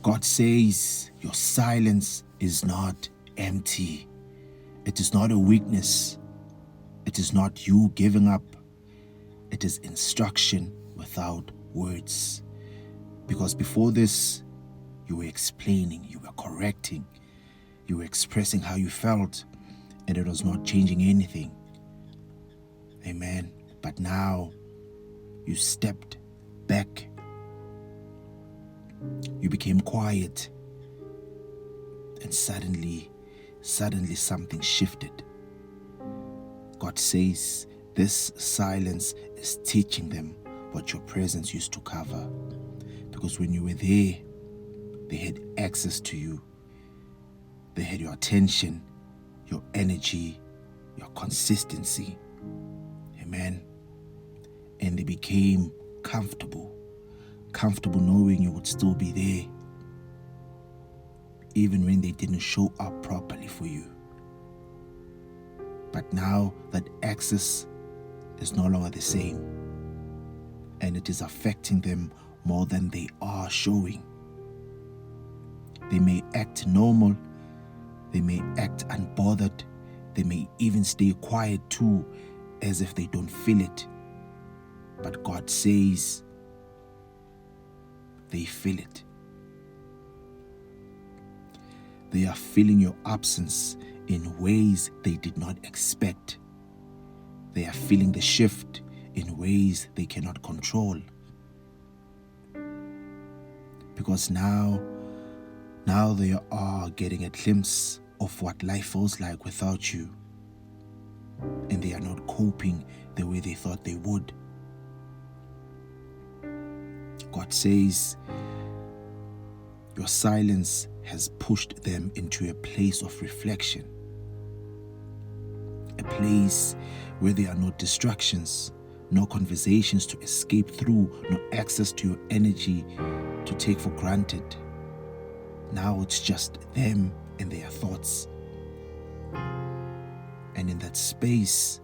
God says your silence is not empty. It is not a weakness. It is not you giving up. It is instruction without words. Because before this, you were explaining, you were correcting, you were expressing how you felt, and it was not changing anything. Amen. But now you stepped back. You became quiet, and suddenly something shifted. God says this silence is teaching them what your presence used to cover. Because when you were there, they had access to you. They had your attention, your energy, your consistency. Amen. And they became comfortable knowing you would still be there, even when they didn't show up properly for you. But now that access is no longer the same, and it is affecting them more than they are showing. They may act normal, they may act unbothered, they may even stay quiet too, as if they don't feel it. But God says they feel it. They are feeling your absence in ways they did not expect. They are feeling the shift in ways they cannot control. Because now they are getting a glimpse of what life feels like without you. And they are not coping the way they thought they would. God says your silence has pushed them into a place of reflection. A place where there are no distractions, no conversations to escape through, no access to your energy to take for granted. Now it's just them and their thoughts. And in that space,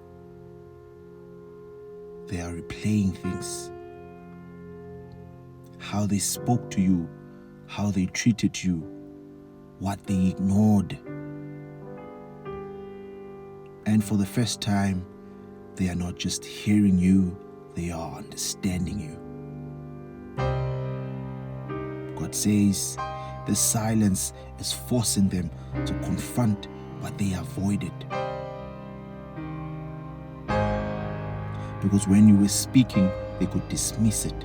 they are replaying things. How they spoke to you, how they treated you, what they ignored. And for the first time, they are not just hearing you, they are understanding you. God says the silence is forcing them to confront what they avoided. Because when you were speaking, they could dismiss it.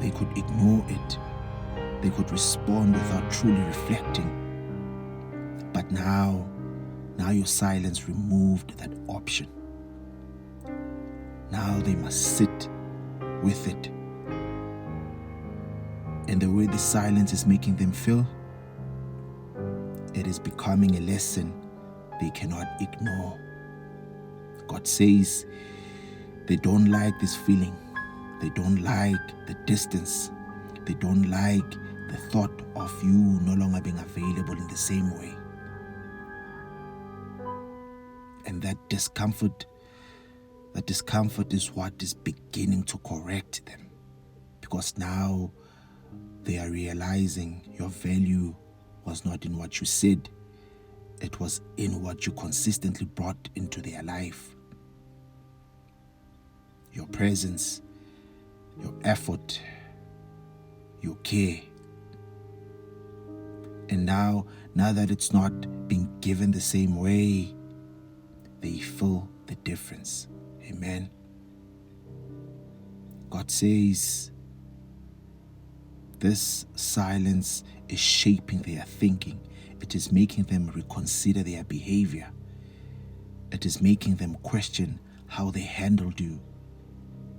They could ignore it. They could respond without truly reflecting. But now your silence removed that option. Now they must sit with it. And the way the silence is making them feel, it is becoming a lesson they cannot ignore. God says they don't like this feeling. They don't like the distance. They don't like the thought of you no longer being available in the same way. And that discomfort is what is beginning to correct them. Because now they are realizing your value was not in what you said. It was in what you consistently brought into their life. Your presence, your effort, your care. And now that it's not being given the same way, they feel the difference. Amen. God says this silence is shaping their thinking. It is making them reconsider their behavior. It is making them question how they handled you.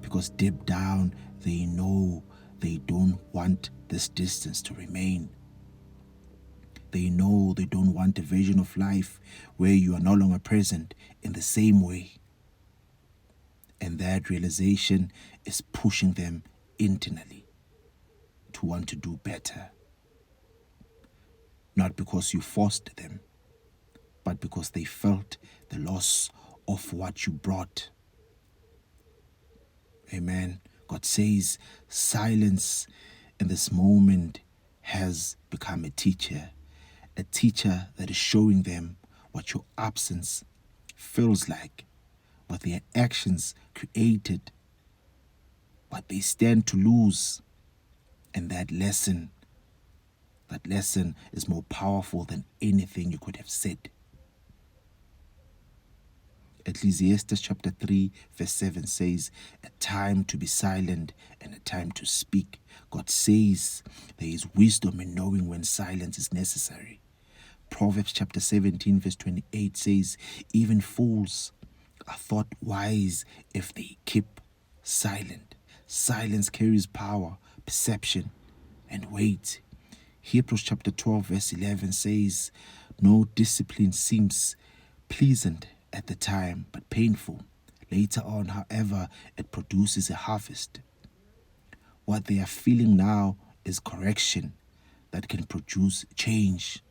Because deep down, they know they don't want this distance to remain. They know they don't want a version of life where you are no longer present in the same way. And that realization is pushing them internally to want to do better. Not because you forced them, but because they felt the loss of what you brought. Amen. God says silence in this moment has become a teacher that is showing them what your absence feels like, what their actions created, what they stand to lose. And that lesson is more powerful than anything you could have said. Ecclesiastes chapter 3 verse 7 says, a time to be silent and a time to speak. God says there is wisdom in knowing when silence is necessary. Proverbs chapter 17 verse 28 says, even fools are thought wise if they keep silent. Silence carries power, perception, and weight. Hebrews chapter 12 verse 11 says, no discipline seems pleasant at the time, but painful. Later on, however, it produces a harvest. What they are feeling now is correction that can produce change.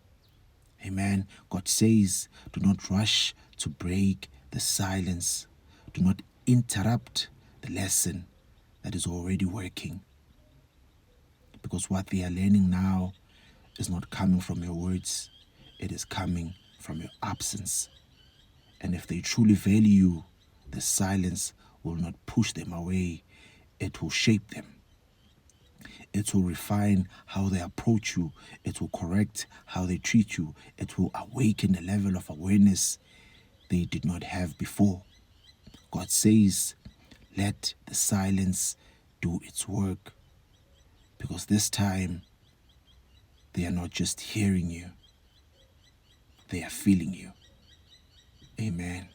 Amen. God says, do not rush to break the silence. Do not interrupt the lesson that is already working. Because what they are learning now is not coming from your words. It is coming from your absence. And if they truly value you, the silence will not push them away. It will shape them. It will refine how they approach you. It will correct how they treat you. It will awaken a level of awareness they did not have before. God says, let the silence do its work. Because this time, they are not just hearing you, they are feeling you. Amen.